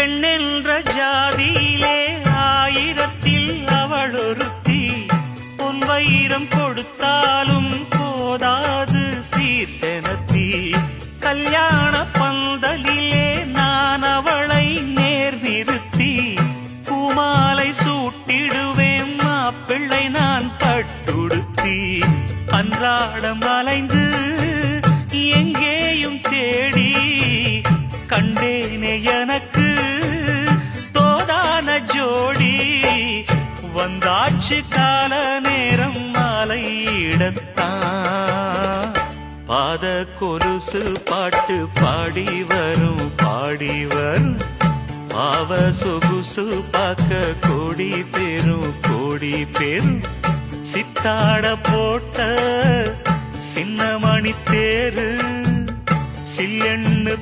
பெண்ணென்ற ஜாதியிலே ஆயிரத்தில் அவள் ஒருத்தி. பொன் வைரம் கொடுத்தாலும் போதாது சீர் செனத்தி. கல்யாண பந்தலிலே நான் அவளை நேர் நிறுத்தி. பூமாலை சூட்டிடுவேன் மாப்பிள்ளை நான் பட்டுடுத்தி. அன்றாடம் அலைந்து எங்கேயும் தேடி கண்டேனே எனக்கு தோதான ஜோடி. வந்தாச்சு கால நேரம் மாலையிடத்தான். பாத கொலுசு பாட்டு பாடி வரும் பாடி வரும். பாவ சொகுசு பார்க்க கோடி பேரும். சித்தாட போட்ட சின்ன மணி தேரு சில்லெண்ணு